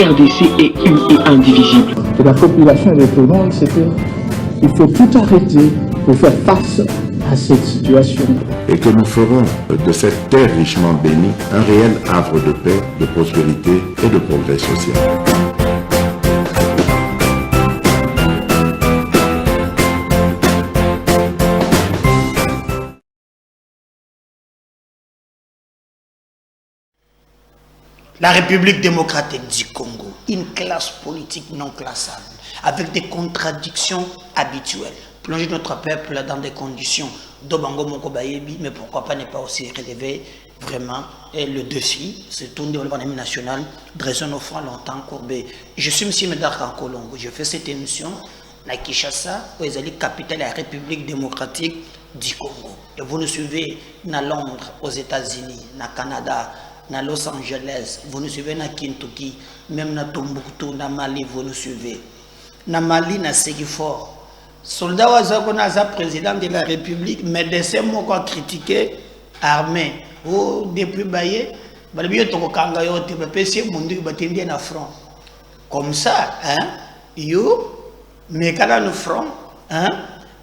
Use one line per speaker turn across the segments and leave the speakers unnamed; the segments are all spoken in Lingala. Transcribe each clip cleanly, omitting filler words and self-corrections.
RDC est une et indivisible.
Et la population répondante, c'est qu'il faut tout arrêter pour faire face à cette situation.
Et que nous ferons de cette terre richement bénie un réel havre de paix, de prospérité et de progrès social.
La République démocratique du Congo, une classe politique non classable, avec des contradictions habituelles. Plonger notre peuple dans des conditions d'Obango Moko Bayebi, mais pourquoi pas ne pas aussi relever vraiment le défi, c'est tout le développement national, dressant nos francs longtemps courbés. Je suis M. Médard en Colombo, je fais cette émission à Kinshasa, où est la capitale de la République démocratique du Congo. Et vous nous suivez à Londres, aux États-Unis, au Canada, à Los Angeles, vous nous suivez à Kentucky, même à Tombouctou, à Mali, vous nous suivez. Na Mali, na Séguifort. Soldat Wazakonaza, président de la République, mais de ces mots qu'on critiqué, armée. Oh, depuis Baye, Balbio Toko Kangayo, tu peux passer mon dieu, batindien à front. Comme ça, hein, yo, mais quand on front, hein,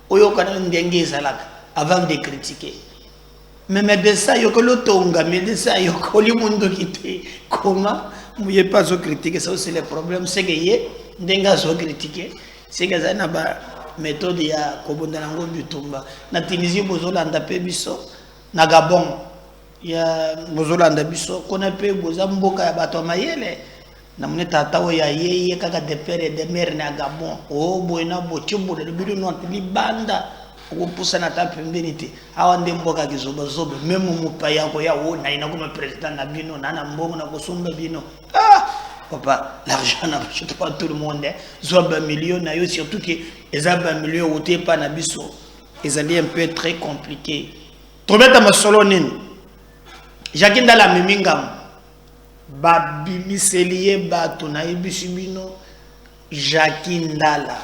oyo quand on dengue salak, avant de critiquer. Mais de ça, yo que le tonga, mais de ça, yo que le monde qui comment, vous pas so critiquer, ça c'est le problème, c'est que y denga so critiquer, c'est que ça n'a pas méthode ya kobondanango bitumba. Na Tunisie, bozolanda pe biso, na Gabon. Ya bozolanda biso kona pe boza mboka ya bato mayele na mune tata o ya yeye kaka de pere de mer na Gabon o boina botimbo de bidu no libanda ko pusana ta pembelite awande mboka kizoba zoba même mupa yako ya o na ina kuma president na bino na mbongo na kosumba bino papa l'argent n'a pas tout le monde zoba million na yo surtout que ezaba million oté pa na biso ezali un peu très compliqué tobeta masolo nini Jacques Ndala Mimingam, Babimiseliye Bato na Ibisibino, Jacques Ndala.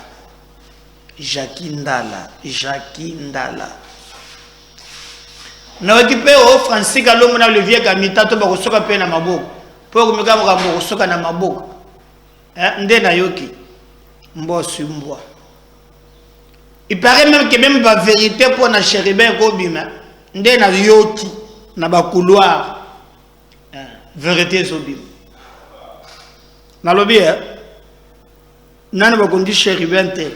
Na okipe o Francis Kalongo na Olivier Kamita to bakosoka pe na maboko. Po kumika mukambo kosoka na maboko. Nde na yoki. Mbosi mbwa. Il paraît même que même la vérité pour na chérubin ko bima. Nde na yoki. Na ba couloir vérité zobim na lobby nana ba kondi chérubin te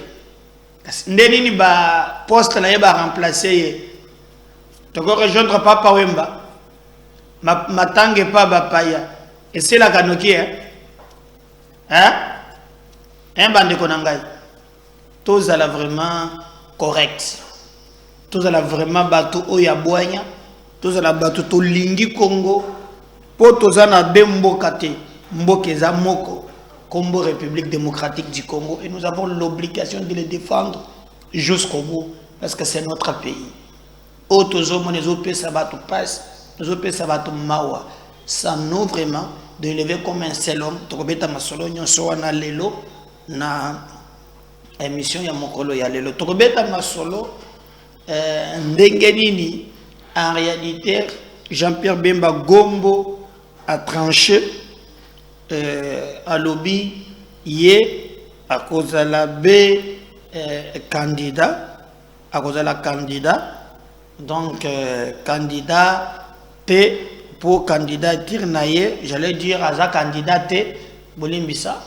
ndeni ni ba poste na yeba remplacer ye to ko rejoindre papa Wemba matange pa ba paya et c'est la kanoki bande konangai tous ala vraiment correct tous ala vraiment bato oya boanya tous la bato to lingi Congo po tozana dembo kate mbokeza moko Congo République démocratique du Congo et nous avons l'obligation de les défendre jusqu'au bout parce que c'est notre pays. Otozo monezo pe sabato passe, nous pe sabato mawa. Ça nous vraiment de lever comme un seul homme to beta masolo nyonso wana lelo na émission ya mokolo ya lelo to beta masolo ndengenini. En réalité, Jean-Pierre Bemba Gombo a tranché à lobby à cause de la candidat, à cause de la candidat, donc candidat T pour candidature naie, j'allais dire à sa candidat T, Bolimbisa,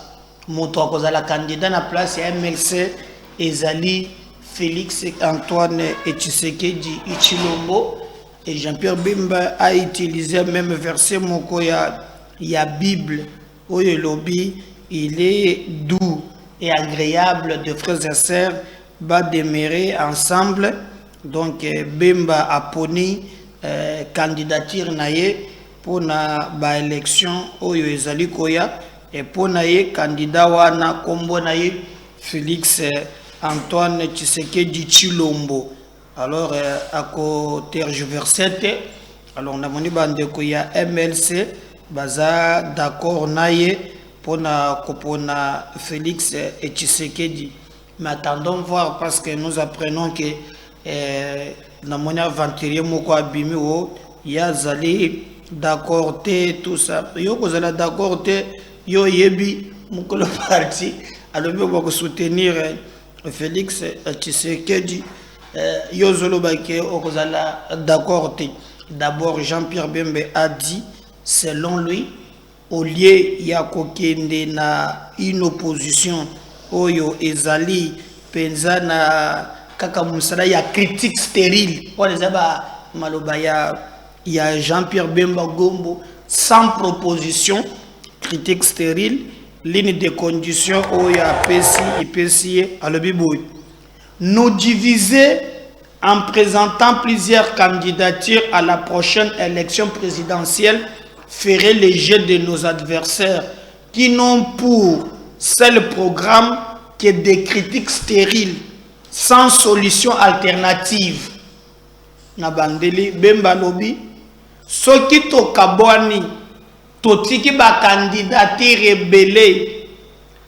moto à cause de la candidat na place MLC Ezali Félix Antoine et Tshisekedi Ichilombo. Et Jean-Pierre Bemba a utilisé même verset moko ya Bible où le lobby il est doux et agréable de frères et sœurs va demeurer ensemble. Donc Bemba a poni candidature naie pour na ba élection oyo ezali koya et pour naie candidat wana kombo naie Félix Antoine Tshisekedi Tshilombo. Alors, à côté tergiversé, alors on a moni bande ko ya MLC baza d'accord naie pour na Félix et Tshisekedi. Mais attendons voir parce que nous apprenons que na moni aventurier moko abimi o ya zali d'accord tout ça. Yo ko zala d'accord yo yebi mukolo parti alobi ko soutenir Félix Tshisekedi yo zolo bake okozala d'accord. D'abord Jean-Pierre Bembe a dit selon lui au lieu ya kokende na une opposition oyo ezali penza na kaka musala ya critique stérile wala zaba maloba ya Jean-Pierre Bemba Gombo sans proposition, critique stérile, ligne de conditions oyo apesi à l'obiboy. Nous diviser en présentant plusieurs candidatures à la prochaine élection présidentielle ferait le jeu de nos adversaires qui n'ont pour seul programme que des critiques stériles sans solution alternative. Nabandeli Bemba Lobi soki to kabwani totiki ba candidature rebelle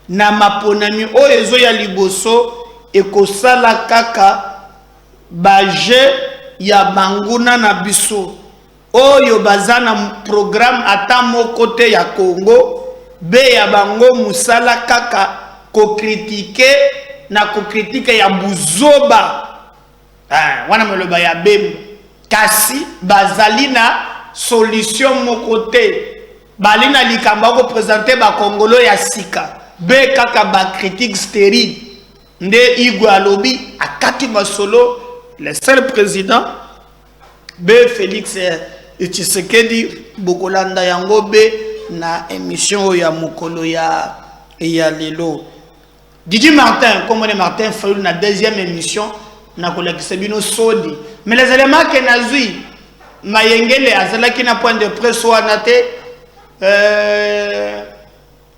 na maponami o ezo ya liboso ekosala kaka baje ya banguna na biso oyo bazana programme ata mokote ya Congo be ya bango musala kaka ko critiquer na ko critiquer ya buzoba wana meloba ya Bemba kasi bazalina solution mokote balina likamba ko présenter ba Congolo ya sika be kaka ba critique stérile nde Igwe alobi akati masolo le seul président be Félix Tshisekedi bokolanda yango be na émission ya mokolo ya lelo Didi Martin comme Martin Fayulu na deuxième émission na kolekisa bino sodi mais les éléments que nazui mayengele azalaki na point de presse wana te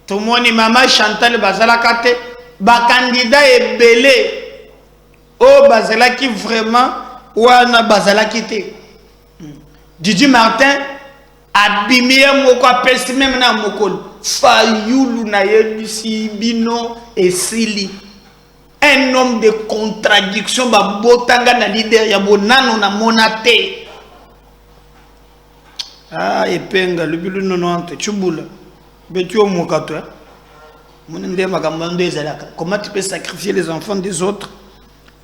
tomoni mama Chantal bazalaka te ba candidat ebele o bazalaki vraiment wana bazalaki te Didi Martin abimie moko apesi même na mokolo Fayulu na yebisi bino esili un homme de contradiction ba botanga na leader ya bonano na monate epenga lubilu 90 chubula betio mokato monende makambo ezalaka. Comment tu peux sacrifier les enfants des autres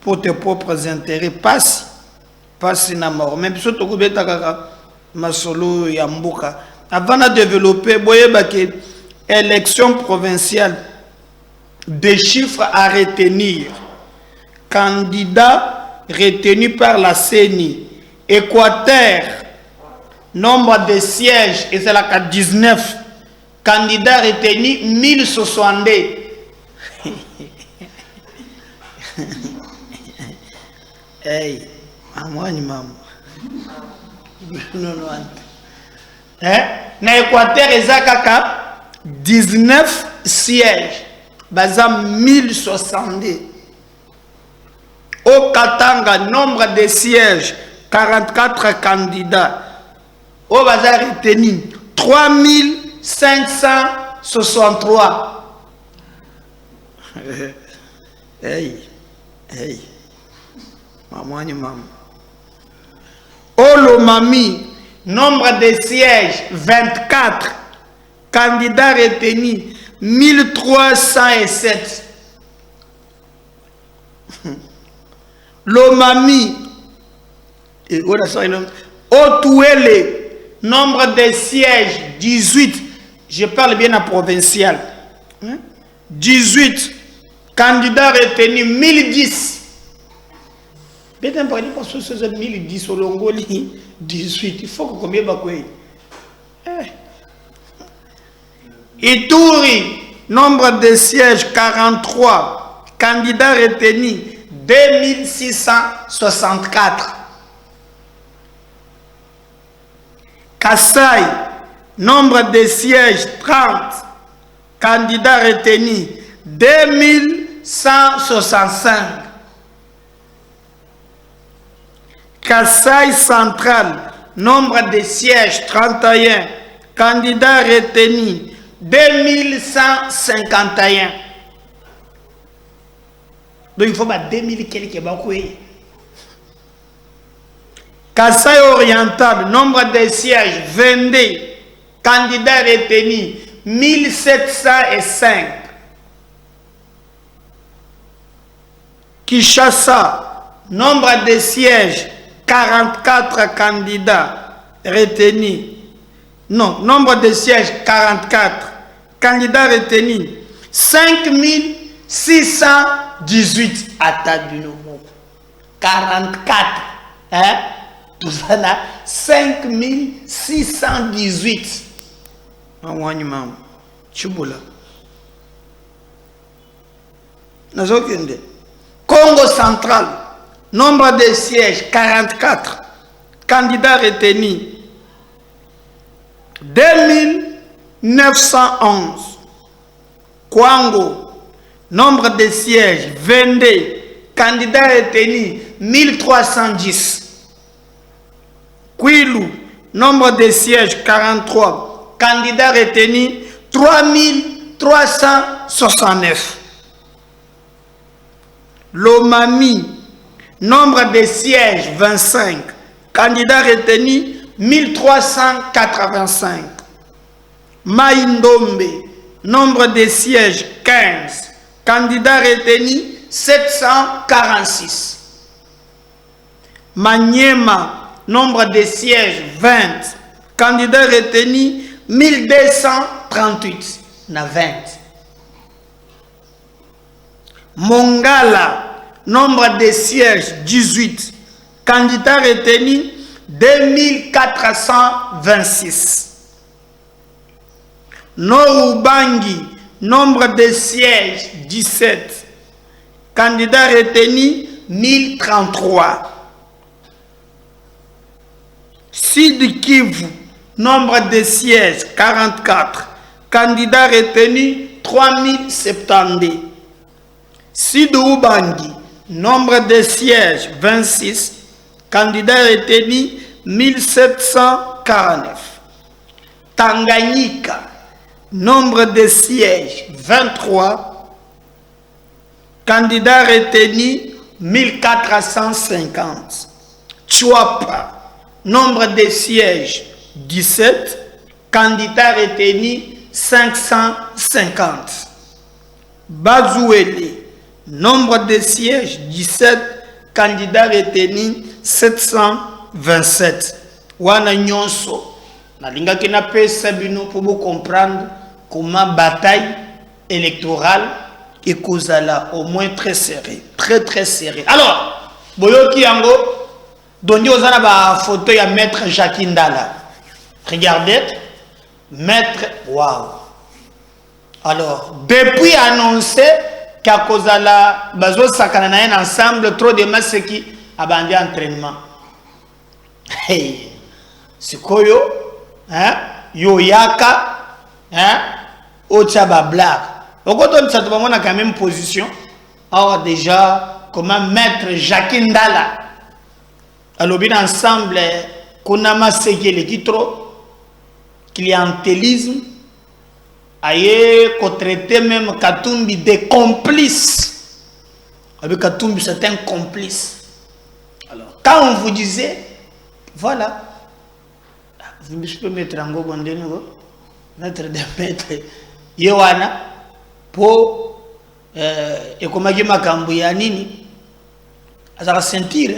pour tes propres intérêts? Passe na mort même biso to kobeta kaka masolo ya mboka avant de développer boyeba ke élection provinciale. Des chiffres à retenir. Candidats retenus par la CENI. Équateur, nombre de sièges, et c'est la 19. Candidats retenus, 1062. Hey, moi, maman. Na Équateur, ezakaka 19 sièges. Baza 1062. Au Katanga, nombre de sièges, 44 candidats. Au Baza retenu, 3563. Hey. Maman. Au Lomami, nombre de sièges, 24. Candidats retenus, 1307. Lomami et Otouele, nombre de sièges 18. Je parle bien à provincial. 18 candidats retenus, 1010. Peut-être pas parce que c'est 1010 au Longoli 18. Il faut que combien bakwe. Ituri, nombre de sièges 43, candidats retenus 2664. Kassai, nombre de sièges 30, candidats retenus 2165. Kassai central, nombre de sièges 31, candidats retenus 2151. Donc il faut pas 2000 quelques bakoué. Kassai oriental, nombre de sièges 22, candidats retenus 1705. Kinshasa, nombre de sièges, 44 candidats retenus. Non, nombre de sièges, 44. Candidats retenus, 5618 à Taduno. 44. Hein? Tout ça là, 5618. Chubula. Congo central, nombre de sièges 44, candidats retenus 2911. Kwango, nombre de sièges 22, candidats retenus 1310. Kwilu, nombre de sièges 43, candidats retenus 3369. Lomami, nombre de sièges 25, candidats retenus 1385. Maïndombe, nombre de sièges 15, candidats retenus 746. Maniema, nombre de sièges 20, candidats retenus 1238. Na 20. Mongala, nombre de sièges 18, candidats retenus 2426. Norubangi, nombre de sièges 17, candidats retenus 1033. Sud Kivu, nombre de sièges 44, candidats retenus 3072. Sud Ubangi, nombre de sièges 26, candidats retenus 1749. Tanganyika, nombre de sièges 23, candidats retenus 1450. Chouapa, nombre de sièges 17, candidats retenus 550. Bazouele, nombre de sièges 17, candidats retenus 727. Wana nyonso, nalinga kina pesa bino pour vous comprendre comment bataille électorale et kozala au moins très serré, très serré. Alors, boyoki yango, dondi ozana ba photo ya maître Jacques Ndala. Regardez, maître, waouh. Alors, depuis annoncé qu'à cause de la bazo sakana ensemble, trop de masses qui abandonnent entraînement. Hey, c'est quoi yo? Hein? Yo yaka, hein? Ochaba blague. Au côté de ça, on a quand même position. Alors, déjà, comment mettre Jacques Ndala? Alors, bien ensemble, qu'on a massé qui trop, clientélisme. Aïe, qu'on traitait même Katumbi des complices. Avec Katumbi, c'est un complice. Alors, quand on vous disait, voilà, vous pouvez mettre en go, mettre des maîtres, Yohana, pour, et comme il y a Makambuya Nini, ça va sentir,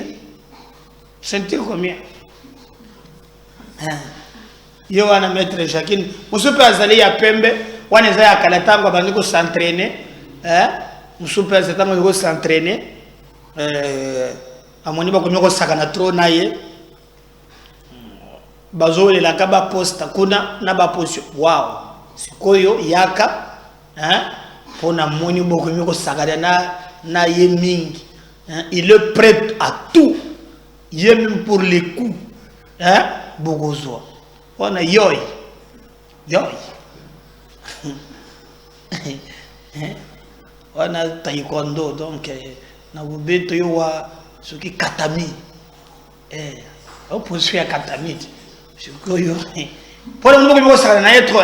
sentir combien? Yohana mettre Jacqueline, vous pouvez aller à Pembe. On est à Kalatanga, on va s'entraîner. Nous sommes à s'entraîner. À mon niveau, on va s'entraîner. Bazo le lakaba posta kuna na ba position. Wow. Sikoyo yaka pona moni boko miko sagada na yemingi. Il est prêt à tout. Il est même pour les coups. Bogozo. On a yoy. On a taekwondo donc na bubeto yo wa soki katami on poursuit à katami sikoyo pour le moment ko sakana na être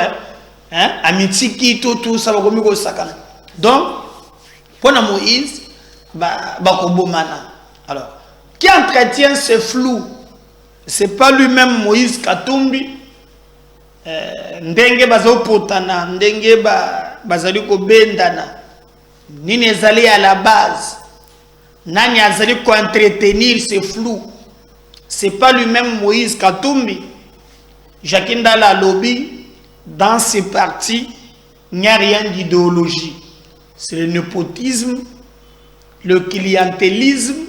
amitiki tout ça ko miko sakana donc pour na Moïse ba ko bomana. Alors qui entretient ce flou, c'est pas lui-même Moïse Katumbi ndenge bazopotana ndenge bazali kobendana nini ezali à la base nani azali ko entretenir c'est flou. C'est pas lui-même Moïse Katumbi. Jacques Ndala lobby dans ces partis il n'y a rien d'idéologie. C'est le népotisme, le clientélisme,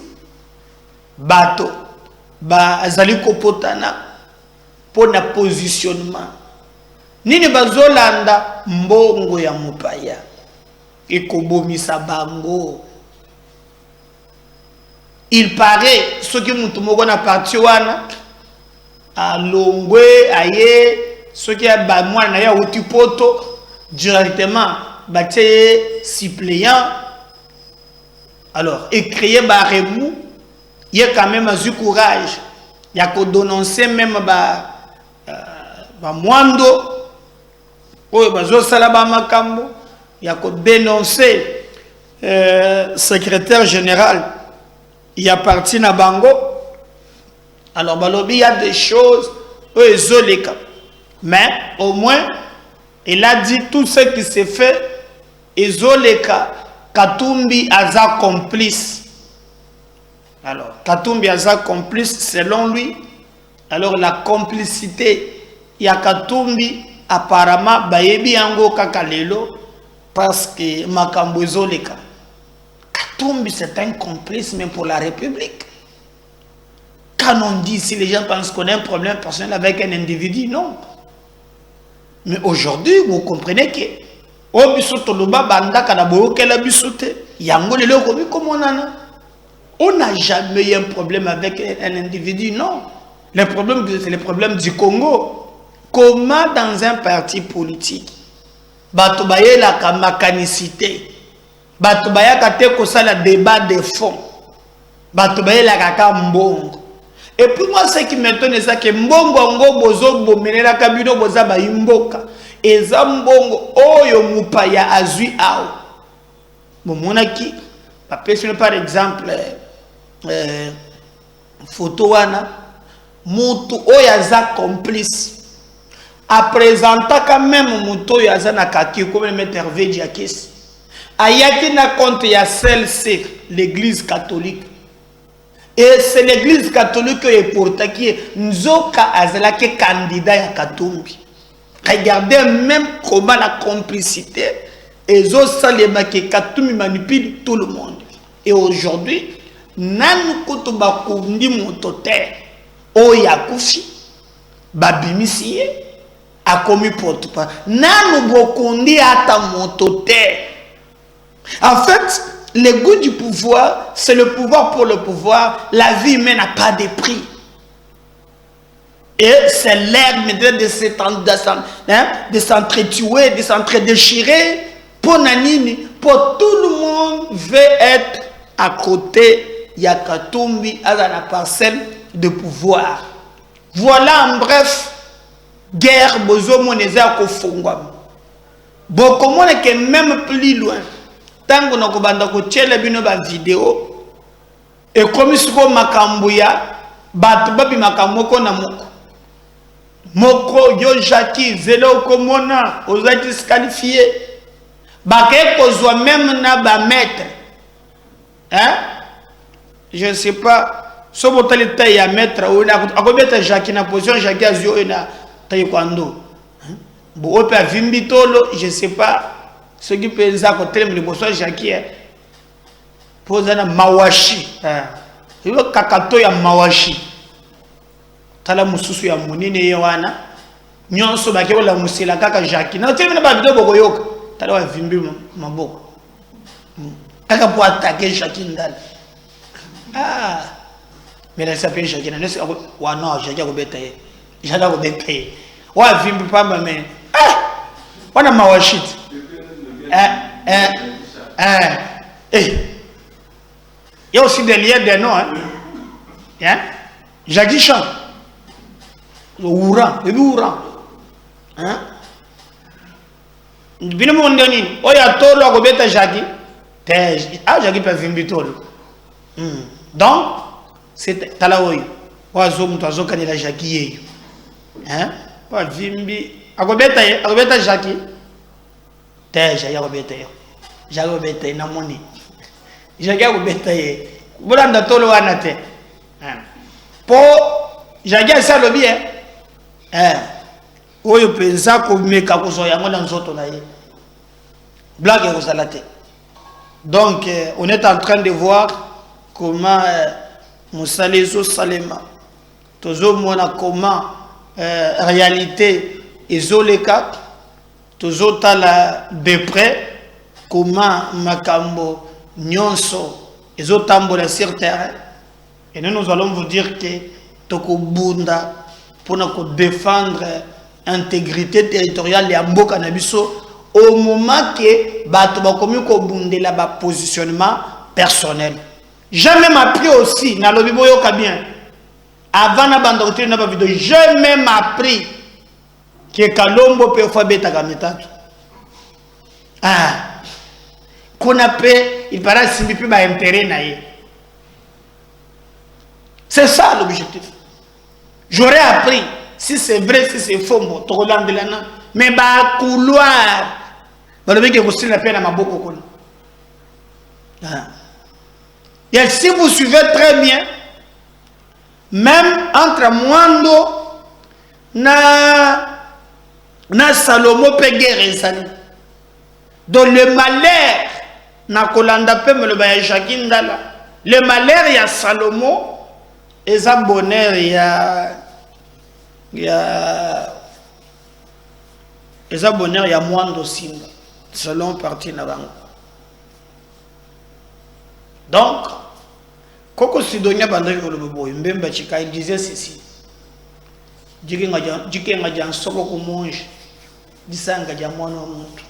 bato azali kopotana pour na positionnement. Nini bazolanda mbongo ya mupaya ekobomisa bango. Il paraît ce que mutumoko na parti wana a longwe aye ce qui a ba mwana na ya utipoto directement baté suppléant alors et créer ba remou il y a quand même du courage il y a que dénoncer même ba mwando oyo bazo sala ba makambo il y a que dénoncer secrétaire général il appartient à Bango. Alors balobi il y a des choses mais au moins il a dit tout ce qui s'est fait ezoleka. Katumbi aza complice. Alors Katumbi aza complice selon lui. Alors la complicité il y a Katumbi apparemment bayebi yango kakalelo parce que makambo ezoleka. Katumbi c'est un complice même pour la République. Quand on dit, si les gens pensent qu'on a un problème personnel avec un individu, non. Mais aujourd'hui, vous comprenez que on n'a jamais eu un problème avec un individu, non. Le problème, c'est le problème du Congo. Comment dans un parti politique, batobaye la mécanicité, batobaye kate ko sala débat de fond, batobaye la kaka mbongo. Et puis moi, ce qui m'étonne, c'est que mbongo bozo bomenela kabino boza ba imboka. Eza mbongo oyo mupaya azui ao. Momonaki, par exemple, photo wana, mutu oyaza complice. A présenter quand même mutu oyaza na kaki comme le maître Hervé Diakis. Ayaki na compte ya celle-ci, l'église catholique. Et c'est l'église catholique qui est portée qui est Nzoka Azala qui est candidat à Katumbi. Regardez même comment la complicité et Zosalema qui Katumbi manipule tout le monde. Et aujourd'hui, Nanu Kotoba Kundi Motote, Oyakufi, Babimisi, a commis porte pas. Nanu Bokundi Ata Motote. En fait, le goût du pouvoir, c'est le pouvoir pour le pouvoir. La vie humaine n'a pas de prix. Et c'est l'ère de s'entretuer, de s'entre-déchirer. Pour Nanini, pour tout le monde veut être à côté Yakatumbi à la parcelle de pouvoir. Voilà en bref, guerre, bozo moneza kofongwam. Bon, comment est que même plus loin? Tant qu'on a kobanda ko tchela bino ba vidéo et comme siko makambuya bat babi makamoko na moko yo Jackie zelo komona ozati disqualifié baké kozwa même na ba maître hein je sais pas so botali taille ya maître ou na akobeta Jackie na position Jackie azio na taekwondo bo ope vimbitolo je sais pas. Ce qui peut être à côté de l'émotion, Jackie, pose un mawashi. Il y a kakato ya mawashi. Tala mususu ya munine yewana. Nyonso bake wala musila kaka Jackie. Na teme na ba vidéo boko yoka. Tala wa vimbi maboko. Kaka pour attaquer Jackie ndal. Ah. Mais là ça peut Jackie na nesi wa non Jackie ko betaye. Jackie ko betaye. Wa vimbi pamba mais ah. Wana mawashi. Il y a aussi des liens des noms. Hein? Jackie Chan. Ouran. Le Ouran. Hein? Bino mondeni. Oya tolo akobeta Jackie. Ah, Jackie peut vimbi tolo. Donc, c'est Talaoui. Oazo mutu azokani la Jackie yeyo. Hein? Wa vimbi. Akobeta Jackie. Teja yakobeta yo. Jakobeta na moni. Jackie akobeta ye. Bolanda tolo wana te. Po Jackie asalo bien. Oyo penza ko meka ko zo yango na nzoto na ye. Blague kozala te. Donc on est en train de voir comment Moussalezo Salema tozo mona comment réalité ezoleka tozo tala de près comment makambo nyonso ezotambola sur terrain et nous allons vous dire que toko bunda pour défendre l'intégrité territoriale ya mboka na biso au moment que bato bakomi ko bundela ba positionnement personnel. J'ai même appris aussi na lobi boyoka bien avant na bandoctrine na ba vidéo, j'ai même appris que Kalombo peut faire beta kametatu. Qu'on appelle il paraît simbi plus ba intérêt na ye. C'est ça l'objectif. J'aurais appris si c'est vrai, si c'est faux, mais bah couloir, et si vous suivez très bien, même entre Mwando na Salomo Peguerezani, dans le malheur na Kolanda pe me le ba Jakindala, le malheur ya Salomo et un bonheur il y a bonheur, il y a moins de Simba, selon parti Nabango. Donc, Koko Sidonia Bandari Olobo, Mbemba Chika, il disait ceci. Jikenga Soko Kumonge, Disanga Jamono Mutu.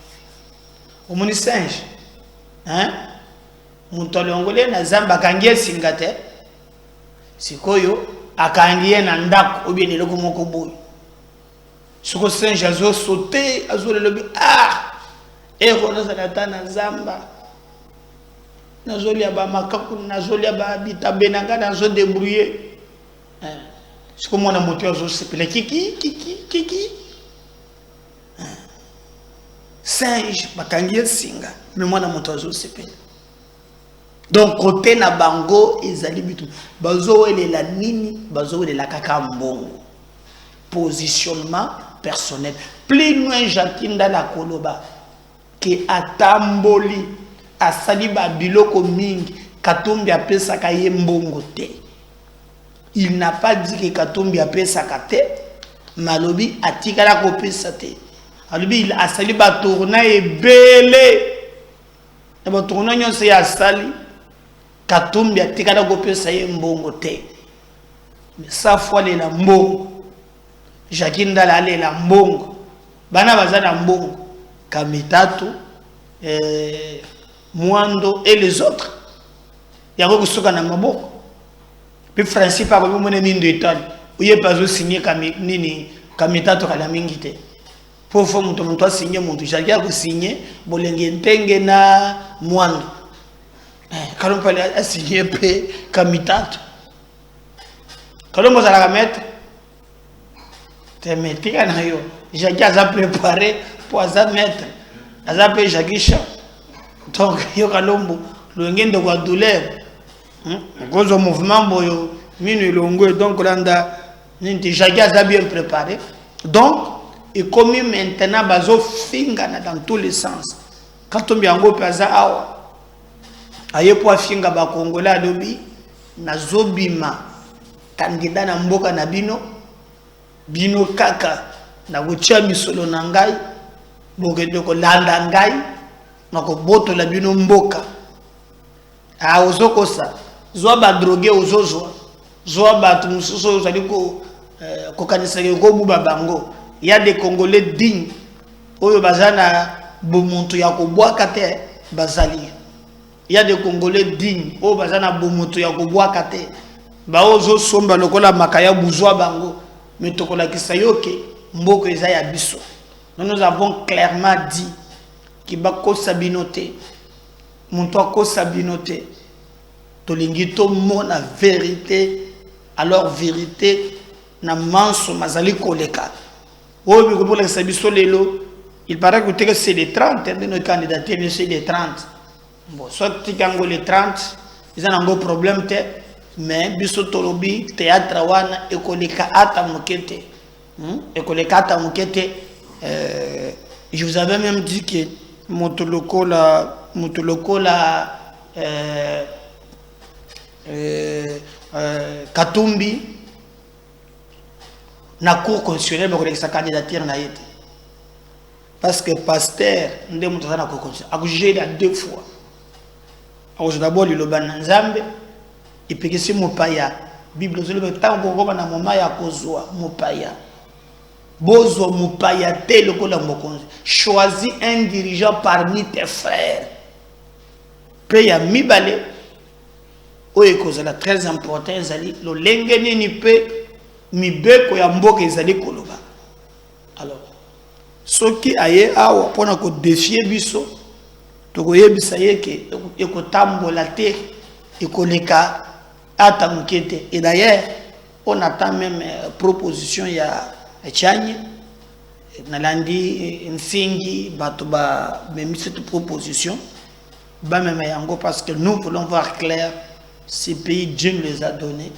Au Moni Singe, hein? Muntolongole na Zamba Kangie Singate, Sikoyo, Akangie na Ndako, ou bien le Komoko Boy. Soko Singe azo sauté, azo le lobby, et Rono Sanata na Zamba. Nazoli aba makaku, nazoli aba bita benanga, nazo débrouiller. C'est comme on a monté aux autres, c'est kiki. Singe, bakangie singa, mais moi na monté aux autres, c'est donc côté na bango ezali bitu bazo ele la nini bazo ele la kaka mbongo positionnement personnel plus loin Jakinda la koloba ke atamboli asali ba biloko mingi Katumbi apesa ka ye mbongo te. Il n'a pas dit que Katumbi apesa ka te malobi atikala ko pesa te alobi il asali ba tourna ebele na ba tourna nyonse ya asali Katumbi atikala ko pesa ye mbongo te. Mais sa fois la mbongo Jakinda la le la mbongo bana bazana mbongo Kamitatu Mwando et les autres yako kusoka na maboko puis Francis pa ko mone mindo etali uye pazo signer nini Kamitatu kala mingi te pour faut muto signer muntu jakia ko signer bolenge ntenge na Mwando quand on parle à signer pe Kamitatu quand on va mettre te mettre na yo jakia za préparer pour za mettre za pe jagisha donc yo kalombo lo ngende kwa douleur gozo mouvement boyo minu longo donc landa nindi jakia za bien préparé donc et comme maintenant bazo finga dans tous les sens quand on biango paza awa aye po finga ba Kongola lobi na zobima candidat na mboka na bino kaka na gocha misolo na ngai bokende ko landa ngai na ko boto la bino mboka ozokosa zwa ba drogué ozozwa zwa ba tumususo zali ko kanisa ko buba bango il y a des Congolais dignes oyo bazana bomuntu ya ko bwaka te bazali. Il y a des Congolais dignes oyo bazana bomuntu ya ko bwaka te ba ozo somba lokola makaya buzwa bango mais tokola kisayoke mboko eza ya biso. Nous avons clairement dit qu'il va sabinoter muntu ako sabinoter tolingito mona vérité alors vérité na manso mazali koleka Oh, mais pour les il paraît que c'est les 30, nos candidatures, mais c'est les 30. Bon, soit tu as les 30, ils ont un problème, mais biso tolobi, théâtre, wana, ekoleka ata mokete. Ekoleka ata mokete. Je vous avais même dit que Motoloko la Katumbi na cour constitutionnelle pour sa candidature na été parce que pasteur ndé mutana na cour constitutionnelle a jugé la 2 fois. Alors d'abord le loban nzambe et puis que c'est mopaya bible zo le temps ko na moma ya kozwa mopaya bozo mopaya te le ko la mokonzi choisis un dirigeant parmi tes frères pe ya mibale oye kozala très important ezali lo lenge nini pe mibeko ya mboka ezali koloba. Alors soki aye awa pona ko défier biso to ko yebisa yeke ekotambola te ekoleka ata mukete. Et d'ailleurs on attend même proposition ya Tchani nalandi nsingi bato ba même cette proposition ba même yango parce que nous voulons voir clair. Ces pays, Dieu nous les a donnés.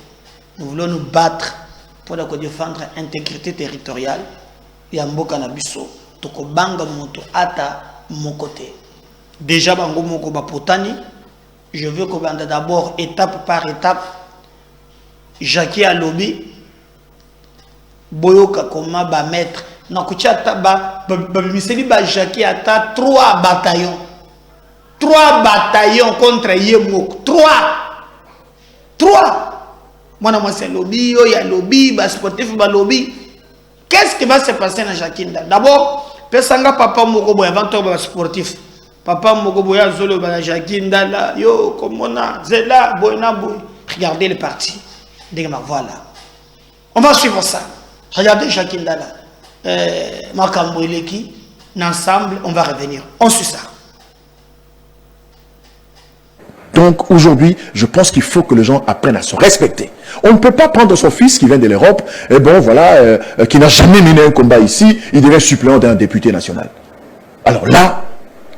Nous voulons nous battre pour défendre l'intégrité territoriale. Il y a un cannabis, toko banga moto ata mon côté. Déjà bango moko ba potani. Je veux qu'on bande d'abord étape par étape. Jackie Alobi, boyoka koma ba mettre. Na kuchata ba miseli ba Jackie ata 3 bataillons. 3 bataillons contre Yemok. 3. Moi c'est lobby, il y a lobby, bas sportif ba lobby. Qu'est-ce qui va se passer dans Jakinda? D'abord, pesanga papa moko boy avant toi sportif. Papa moko boy azolo ba Jakinda là, yo komona zela boyna boy. Regardez le parti. Voilà. On va suivre ça. Regardez Jakinda là. Makambo Eleki, ensemble, on va revenir. On suit ça.
Donc aujourd'hui, je pense qu'il faut que les gens apprennent à se respecter. On ne peut pas prendre son fils qui vient de l'Europe, et bon voilà, qui n'a jamais mené un combat ici, il devient suppléant d'un député national. Alors là,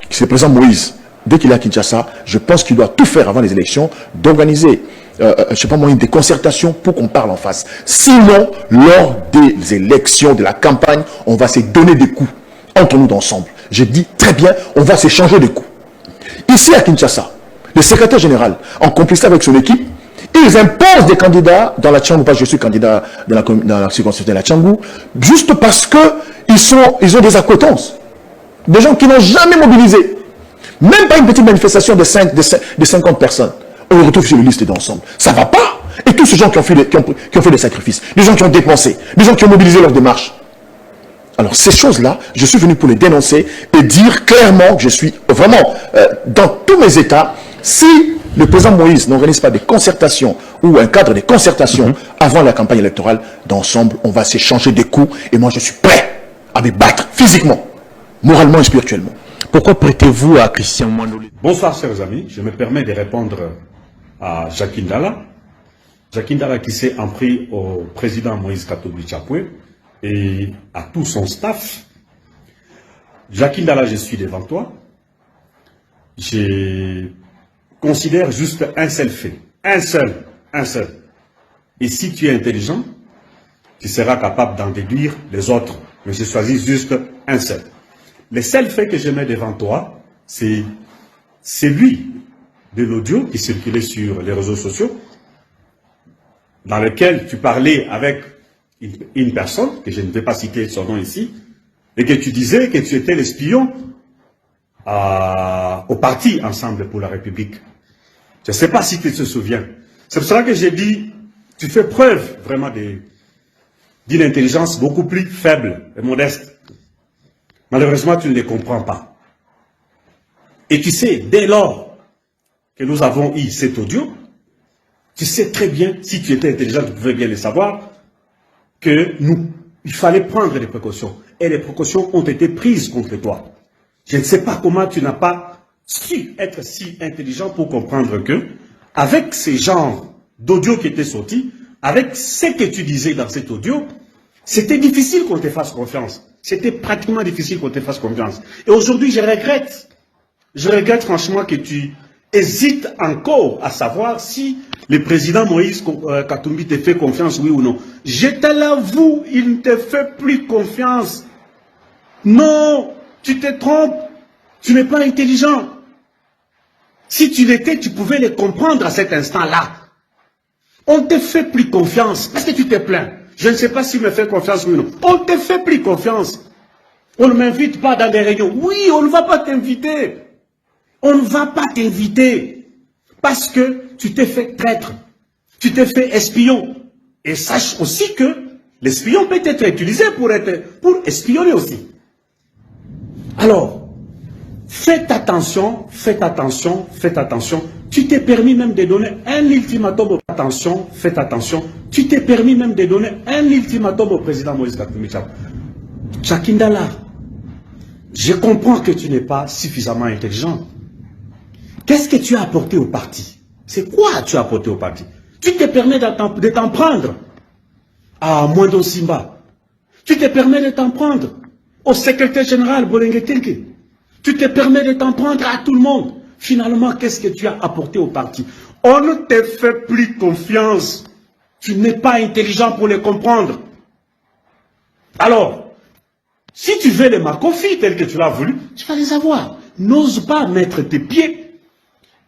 c'est le président Moïse, dès qu'il est à Kinshasa, je pense qu'il doit tout faire avant les élections, d'organiser, je sais pas moi, des concertations pour qu'on parle en face. Sinon, lors des élections, de la campagne, on va se donner des coups entre nous ensemble. Je dis très bien, on va s'échanger des coups. Ici à Kinshasa, le secrétaire général, en complicité avec son équipe, ils imposent des candidats dans la Tchangou, parce que je suis candidat dans la circonscription de la Tchangou, juste parce qu'ils ont des accointances. Des gens qui n'ont jamais mobilisé. Même pas une petite manifestation de 50 personnes. On les retrouve sur les listes d'ensemble. Ça ne va pas. Et tous ces gens qui ont fait des sacrifices, des gens qui ont dépensé, des gens qui ont mobilisé leur démarche. Alors ces choses-là, je suis venu pour les dénoncer et dire clairement que je suis vraiment dans tous mes états. Si le président Moïse n'organise pas des concertations ou un cadre de concertation avant la campagne électorale, d'ensemble, on va s'échanger des coups et moi je suis prêt à me battre physiquement, moralement et spirituellement.
Pourquoi prêtez-vous à Christian Mwanolé?
Bonsoir chers amis, je me permets de répondre à Jackie Ndala. Jackie Ndala qui s'est en pris au président Moïse Katumbi Chapwe et à tout son staff. Jackie Ndala, je suis devant toi. Je considère juste un seul fait. Un seul. Et si tu es intelligent, tu seras capable d'en déduire les autres. Mais je choisis juste un seul. Le seul fait que je mets devant toi, c'est celui de l'audio qui circulait sur les réseaux sociaux, dans lequel tu parlais avec une personne, que je ne vais pas citer son nom ici, et que tu disais que tu étais l'espion au parti Ensemble pour la République. Je ne sais pas si tu te souviens. C'est pour cela que j'ai dit, tu fais preuve vraiment d'une intelligence beaucoup plus faible et modeste. Malheureusement, tu ne les comprends pas. Et tu sais, dès lors que nous avons eu cet audio, tu sais très bien, si tu étais intelligent, tu pouvais bien le savoir, que il fallait prendre des précautions. Et les précautions ont été prises contre toi. Je ne sais pas comment tu n'as pas su être si intelligent pour comprendre que, avec ces genres d'audio qui étaient sortis, avec ce que tu disais dans cet audio, C'était difficile qu'on te fasse confiance. C'était pratiquement difficile qu'on te fasse confiance. Et aujourd'hui, je regrette. Je regrette franchement que tu hésites encore à savoir si le président Moïse Katumbi te fait confiance, oui ou non. Je te l'avoue, il ne te fait plus confiance. Non, tu te trompes. Tu n'es pas intelligent. Si tu l'étais, tu pouvais le comprendre à cet instant-là. On ne te fait plus confiance parce que tu te plains. Je ne sais pas s'il me fait confiance ou non. On ne te fait plus confiance. On ne m'invite pas dans des réunions. Oui, on ne va pas t'inviter. On ne va pas t'inviter. Parce que tu t'es fait traître. Tu t'es fait espion. Et sache aussi que l'espion peut être utilisé pour espionner aussi. Alors, faites attention, faites attention, faites attention. Tu t'es permis même de donner un ultimatum. Attention, faites attention. Tu t'es permis même de donner un ultimatum au président Moïse Katumbi Tchakindala, je comprends que tu n'es pas suffisamment intelligent. Qu'est-ce que tu as apporté au parti? C'est quoi tu as apporté au parti? Tu te permets de t'en prendre à Mwendo Simba. Tu te permets de t'en prendre au secrétaire général Bolenge Tenke. Tu te permets de t'en prendre à tout le monde. Finalement, qu'est-ce que tu as apporté au parti? On ne te fait plus confiance. Tu n'es pas intelligent pour les comprendre. Alors, si tu veux les Makofi tels que tu l'as voulu, tu vas les avoir. N'ose pas mettre tes pieds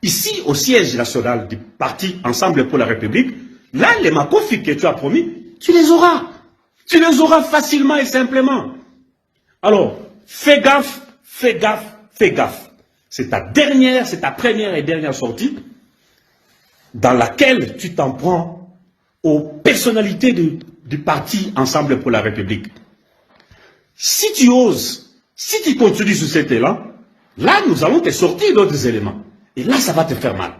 ici au siège national du parti Ensemble pour la République. Là, les Makofi que tu as promis, tu les auras. Tu les auras facilement et simplement. Alors, fais gaffe, fais gaffe, fais gaffe. C'est ta première et dernière sortie dans laquelle tu t'en prends aux personnalités du parti Ensemble pour la République. Si tu oses, si tu continues sur cet élan, là, nous allons te sortir d'autres éléments. Et là, ça va te faire mal.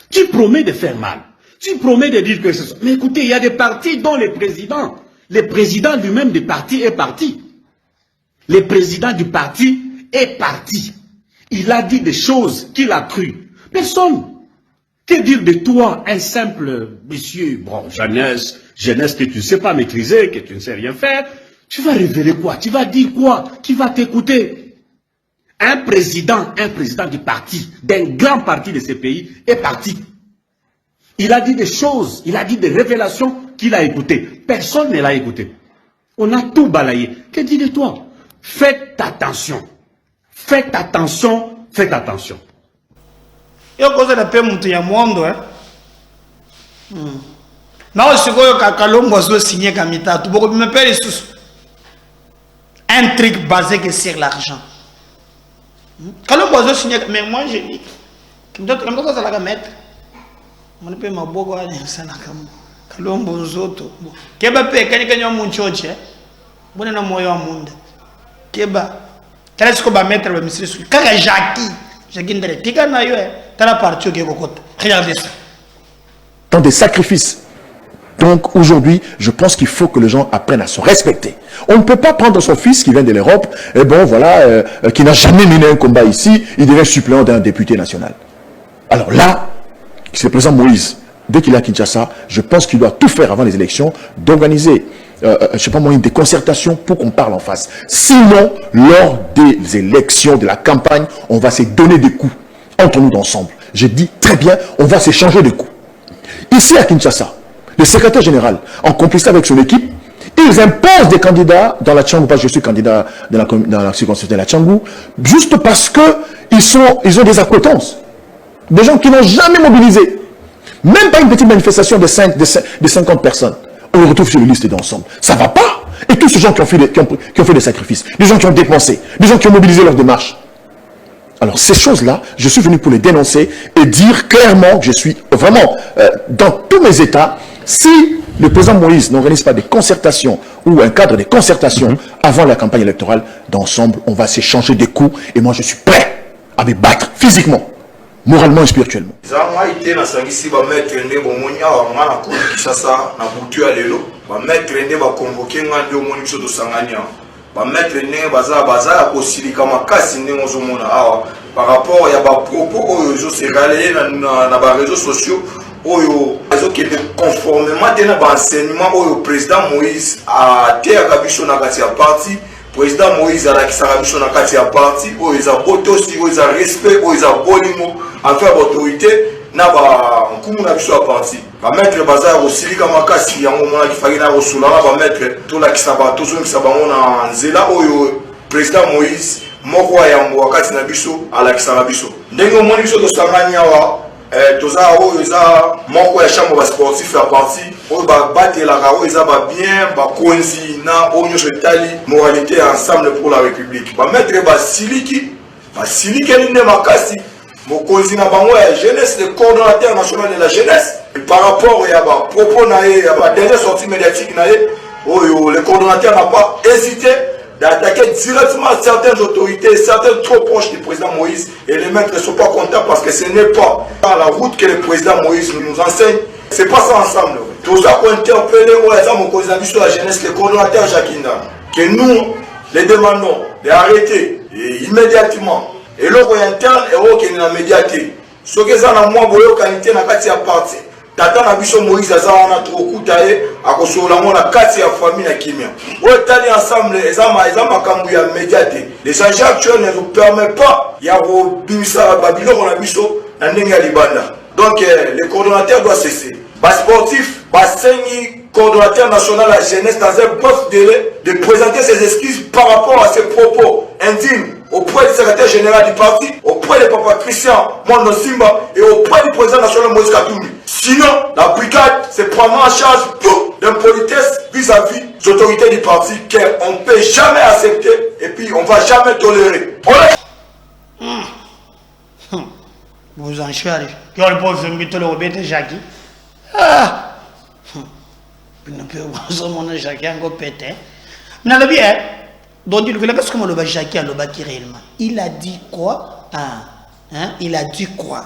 Tu promets de faire mal. Tu promets de dire que c'est... Mais écoutez, il y a des partis dont le président lui-même du parti est parti. Le président du parti est parti. Il a dit des choses qu'il a crues. Personne. Que dire de toi, un simple monsieur, bon, jeunesse que tu ne sais pas maîtriser, que tu ne sais rien faire. Tu vas révéler quoi? Tu vas dire quoi? Qui va t'écouter? Un président du parti, d'un grand parti de ce pays, est parti. Il a dit des choses, il a dit des révélations qu'il a écoutées. Personne ne l'a écouté. On a tout balayé. Que dis de toi? Faites attention. Faites attention, faites attention.
Yo koza na pe mutu ya mwondo na osikoyo kakalongo azo signer kamita tu boko me pele sous un truc basé que sur l'argent. Kalongo azo signer mais moi je dis comme ça la mettre mon pe maboko ani sana kama kalongo nzoto keba pe kanyanya munchoche bone na moyo wa munda keba kala siko ba mettre ba misiri sous kaka Jackie ndere tika na yo tala parti ke kokota. Regardez ça.
Dans des sacrifices. Donc aujourd'hui, je pense qu'il faut que les gens apprennent à se respecter. On ne peut pas prendre son fils qui vient de l'Europe, et bon voilà, qui n'a jamais mené un combat ici, il devient suppléant d'un député national. Alors là, c'est le président Moïse, dès qu'il est à Kinshasa, je pense qu'il doit tout faire avant les élections, d'organiser, je sais pas moi, des concertations pour qu'on parle en face. Sinon, lors des élections, de la campagne, on va se donner des coups entre nous ensemble. Je dis très bien, on va s'échanger des coups. Ici à Kinshasa, le secrétaire général, en complicité avec son équipe, ils imposent des candidats dans la Tchangou, parce que je suis candidat dans la circonscription de la Tchangou, juste parce qu'ils ont des acquaintances. Des gens qui n'ont jamais mobilisé. Même pas une petite manifestation de 50 personnes. On les retrouve sur les listes d'ensemble. Ça ne va pas. Et tous ces gens qui ont fait des sacrifices, des gens qui ont dépensé, des gens qui ont mobilisé leur démarche. Alors ces choses-là, je suis venu pour les dénoncer et dire clairement que je suis vraiment dans tous mes états. Si le président Moïse n'organise pas des concertations ou un cadre de concertation avant la campagne électorale, d'ensemble, on va s'échanger des coups et moi je suis prêt à me battre physiquement, moralement et spirituellement.
Par rapport à des propos qui sont réalisés dans les réseaux sociaux, oyo azokende conformément te na baenseignement oyo président Moïse ateyaka biso na kati ya parti. Président Moïse alakisaka biso na kati ya parti oyo eza botosi, oyo eza respect, oyo eza bolingo envers autorité na bankumu na biso ya parti. Bametre baza ya kosilika makasi yango monaki faki na kosulanga bametre tolakisa tozongisa bango na nzela oyo président Moïse moko ya yango wakati na biso alakisaka biso. Ndenge omoni biso tosangani awa toza oyo eza moko ya chambre ba sportif ya parti oyo babatelaka oyo eza babien bakonzi na oyo nyonso etali moralité ensemble pour la république. Bametre basiliki nde makasi mokonzi na bango ya jeunesse, le coordonnateur national de la jeunesse, par rapport à ba propos na ye, à ba dernière sortie médiatique na ye, oyo le coordonnateur n'a pas hésité d'attaquer directement certaines autorités, certaines trop proches du président Moïse, et les maîtres ne sont pas contents parce que ce n'est pas dans la route que le président Moïse nous enseigne. C'est pas ça ensemble. Tout ça pour interpeller la jeunesse, le coordonnateur Jakinda, que nous les demandons d'arrêter immédiatement. Et l'autre interne est au qui est dans médiaté. Ce que ça n'a moins de qualité dans la partie. Tata na biso Moïse aza wana trop kutaye akosola mo na kati ya famille na kimia. Oyo tali ensemble ezama makambu ya médiaté. Les agents actuels ne nous permettent pas ya robimisa babiloko na biso na ndenge ya libanda. Donc le coordonnateur doit cesser. Bas sportif, basengi coordonnateur national de la jeunesse dans un bref délai de présenter ses excuses par rapport à ses propos indignes auprès du secrétaire général du parti, auprès de Papa Christian Mondo Simba et auprès du président national Moïse Katumbi. Sinon, la brigade se prendra en charge d'impolitesse vis-à-vis des autorités du parti qu'on ne peut jamais accepter et puis on ne va jamais tolérer.
Vous en chargez. Qui a le pauvre Zambito le Robert Jackie? Ah! Ne peut pas mon Jackie encore pété. Mais le bien. Donc, il voulait parce que le Jackie a le bâti réellement. Il a dit quoi? Hein? Il a dit quoi?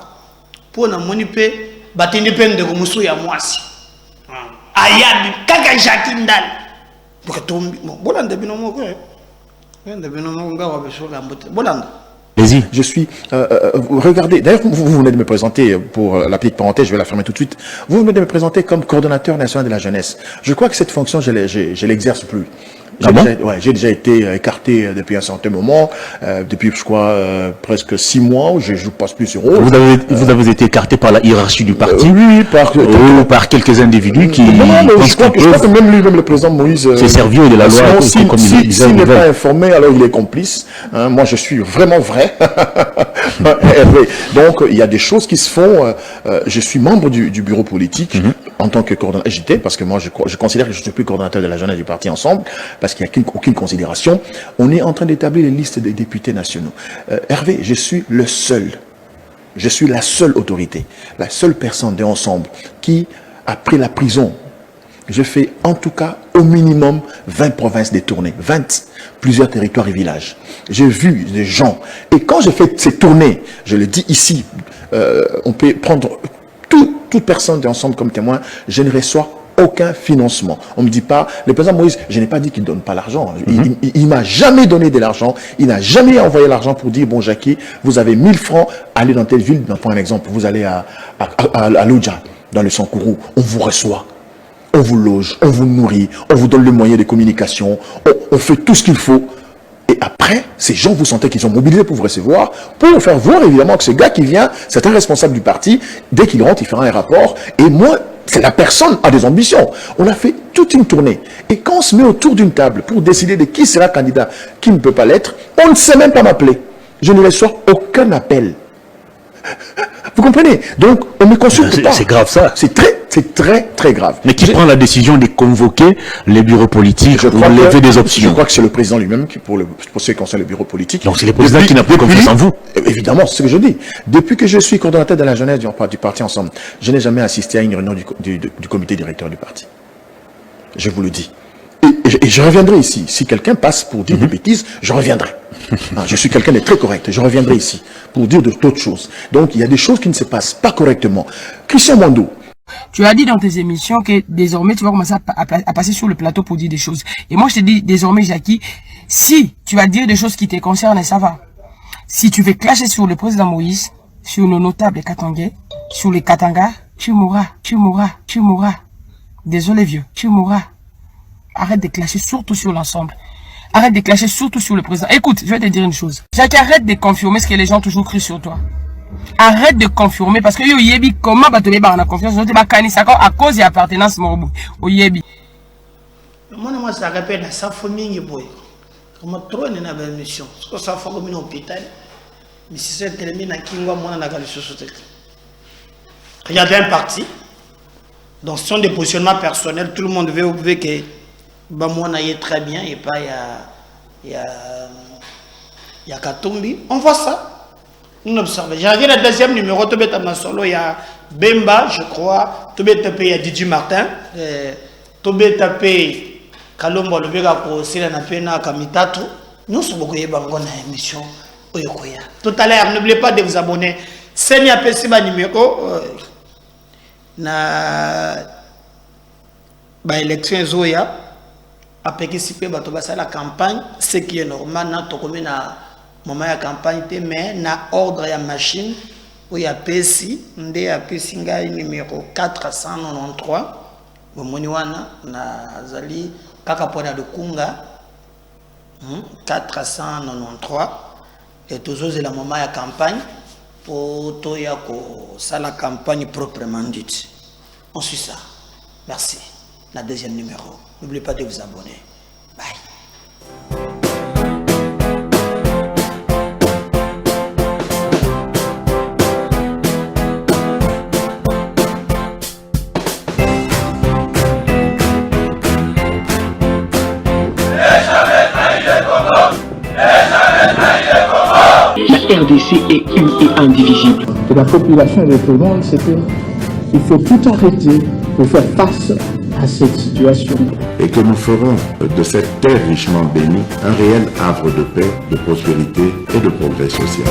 Pour nous manipuler, bâtir une peine de Goumoussou et à moi aussi. Aïe, kaka Jackie Ndal. Pour que tout le monde. Bolande, binomo, quoi? Binomo, on va sur la beauté. Bolande.
Allez-y. Je suis. Regardez, d'ailleurs, vous venez de me présenter, pour la petite parenthèse, je vais la fermer tout de suite. Vous venez de me présenter comme coordonnateur national de la jeunesse. Je crois que cette fonction, je l'exerce plus. J'ai déjà été écarté depuis un certain moment, depuis je crois presque 6 mois, je ne passe plus sur rôle.
Vous avez été écarté par la hiérarchie du parti,
oui,
par quelques individus qui
je crois que même lui, même le président Moïse
c'est servi de la loi.
S'il n'est pas informé, alors il est complice. Moi je suis vraiment vrai. Donc il y a des choses qui se font. Je suis membre du bureau politique en tant que coordonnateur. J'étais parce que moi je considère que je ne suis plus coordonnateur de la jeunesse du parti Ensemble. Parce qu'il n'y a aucune considération. On est en train d'établir les listes des députés nationaux. Hervé, je suis le seul. Je suis la seule autorité, la seule personne de Ensemble qui a pris la prison. Je fais en tout cas au minimum 20 provinces détournées, 20, plusieurs territoires et villages. J'ai vu des gens. Et quand je fais ces tournées, je le dis ici, on peut prendre toute personne d'Ensemble comme témoin, je ne reçois aucun financement. On ne me dit pas, le président Moïse, je n'ai pas dit qu'il ne donne pas l'argent. Il m'a jamais donné de l'argent. Il n'a jamais envoyé l'argent pour dire, bon Jackie, vous avez 1000 francs, allez dans telle ville, pour un exemple, vous allez à Loudja, dans le Sankourou, on vous reçoit, on vous loge, on vous nourrit, on vous donne le moyen de communication, on fait tout ce qu'il faut. Et après, ces gens, vous sentez qu'ils sont mobilisés pour vous recevoir, pour vous faire voir évidemment que ce gars qui vient, c'est un responsable du parti, dès qu'il rentre, il fera un rapport, et moi, c'est la personne a des ambitions. On a fait toute une tournée. Et quand on se met autour d'une table pour décider de qui sera candidat, qui ne peut pas l'être, on ne sait même pas m'appeler. Je ne reçois aucun appel. Vous comprenez? Donc, on ne consulte pas.
C'est grave ça.
C'est très grave.
Mais qui prend la décision de convoquer les bureaux politiques pour lever des options?
Je crois que c'est le président lui-même qui, pour ce qui concerne le bureau politique.
Donc c'est le président qui n'a plus confiance en vous.
Évidemment, c'est ce que je dis. Depuis que je suis coordonnateur de la jeunesse du parti Ensemble, je n'ai jamais assisté à une réunion du comité directeur du parti. Je vous le dis. Et je reviendrai ici. Si quelqu'un passe pour dire des bêtises, je reviendrai. Je suis quelqu'un de très correct. Je reviendrai ici pour dire d'autres choses. Donc, il y a des choses qui ne se passent pas correctement. Christian Mondo.
Tu as dit dans tes émissions que désormais, tu vas commencer à passer sur le plateau pour dire des choses. Et moi, je te dis désormais, Jackie, si tu vas dire des choses qui te concernent, ça va. Si tu veux clasher sur le président Moïse, sur nos notables Katangais, sur les Katanga, tu mourras, tu mourras, tu mourras. Désolé vieux, tu mourras. Arrête de clasher surtout sur l'ensemble. Arrête de clasher surtout sur le président. Écoute, je vais te dire une chose. Jacques, arrête de confirmer ce que les gens ont toujours cru sur toi. Arrête de confirmer parce que yo yebi comment ba te ba na confiance on te ba kanisa à cause de appartenance morbu. O yebi.
Moi ça rappelle na sa famille boy. Comme trop na ba mission. Parce que ça fait comme un hôpital. Mais si c'est terminé na kingwa mona na kali société. Il y a un parti. Donc ce sont des positionnements personnels, tout le monde veut que bah moi on aille très bien et pas il y a Katumbi. On voit ça. Nous observons. J'ai regardé le deuxième numéro, tu bête à solo, il y a Bemba, je crois, tu bête tapé, il y a Didi Martin, tu bête tapé Kalombo le bega pour Sila na pena Kamitato. Nous sommes beaucoup de bango na émission Oyokoya. Tout à l'heure, n'oubliez pas de vous abonner. C'est un PC numéro na ba élection Zoya a participer ba to ba la campagne, ce qui est normal na to comme na moment ya campagne mais na ordre ya machine où ya PC ndé ya PC ngai numéro 493 bomoni wana na zali kaka pona de kunga 493 et toujours c'est la moment ya campagne pour to ya ko ça la campagne proprement dite. On suit ça. Merci. La deuxième numéro. N'oubliez pas de vous abonner. Bye.
La RDC est une et indivisible.
De la population et de tout le monde, c'est qu'il faut tout arrêter pour faire face à cette situation.
Et que nous ferons de cette terre richement bénie un réel havre de paix, de prospérité et de progrès social.